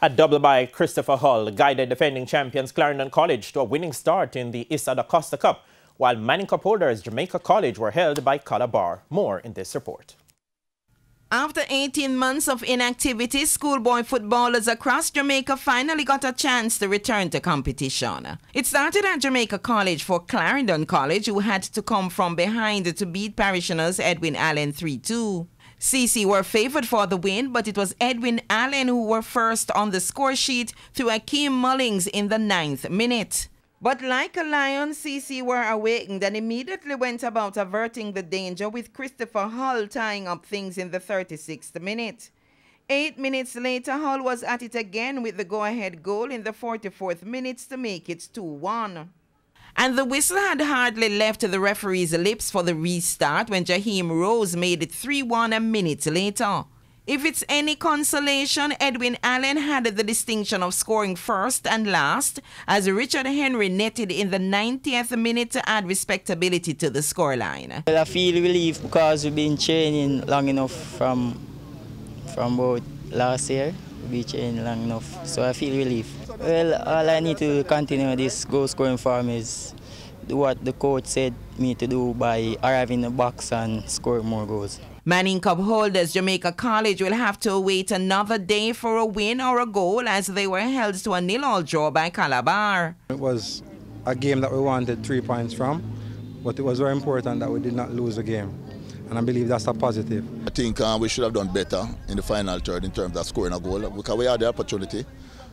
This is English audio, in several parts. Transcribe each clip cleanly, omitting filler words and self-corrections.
A double by Christopher Hull guided defending champions Clarendon College to a winning start in the Issa da Costa Cup, while Manning Cup holders Jamaica College were held by Calabar. More in this report. After 18 months of inactivity, schoolboy footballers across Jamaica finally got a chance to return to competition. It started at Jamaica College for Clarendon College, who had to come from behind to beat parishioners Edwin Allen 3-2. CC were favored for the win, but it was Edwin Allen who were first on the score sheet through Akeem Mullings in the 9th minute. But like a lion, CC were awakened and immediately went about averting the danger, with Christopher Hull tying up things in the 36th minute. 8 minutes later, Hull was at it again with the go-ahead goal in the 44th minute to make it 2-1. And the whistle had hardly left the referee's lips for the restart when Jaheim Rose made it 3-1 a minute later. If it's any consolation, Edwin Allen had the distinction of scoring first and last, as Richard Henry netted in the 90th minute to add respectability to the scoreline. Well, I feel relief because we've been training long enough from about last year. We've been training long enough, so I feel relief. Well, all I need to continue this goal scoring form is do what the coach said me to do by arriving in the box and scoring more goals. Manning Cup holders Jamaica College will have to wait another day for a win or a goal, as they were held to a 0-0 draw by Calabar. It was a game that we wanted 3 points from, but it was very important that we did not lose the game, and I believe that's a positive. I think we should have done better in the final third in terms of scoring a goal, because we had the opportunity.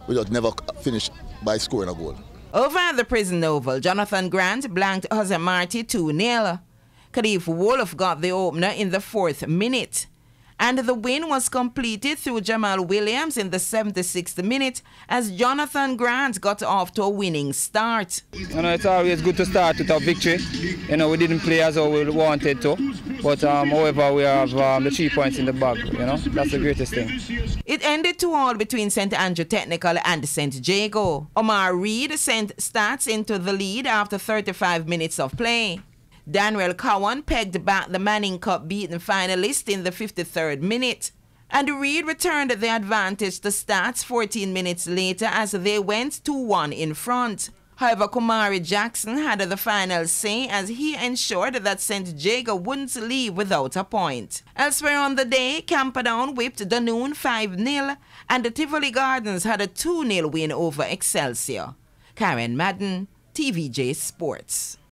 We just never finished by scoring a goal. Over at the Prison Oval, Jonathan Grant blanked Jose Marti 2-0. Kadif Wolf got the opener in the 4th minute. And the win was completed through Jamal Williams in the 76th minute, as Jonathan Grant got off to a winning start. It's always good to start with a victory. We didn't play as we wanted to, but however, we have the 3 points in the bag. That's the greatest thing. It ended 2-2 between St. Andrew Technical and St. Jago. Omar Reed sent Stats into the lead after 35 minutes of play. Daniel Cowan pegged back the Manning Cup beaten finalist in the 53rd minute. And Reed returned the advantage to Stats 14 minutes later as they went 2-1 in front. However, Kumari Jackson had the final say, as he ensured that St. Jago wouldn't leave without a point. Elsewhere on the day, Camperdown whipped Dunoon 5-0, and the Tivoli Gardens had a 2-0 win over Excelsior. Karen Madden, TVJ Sports.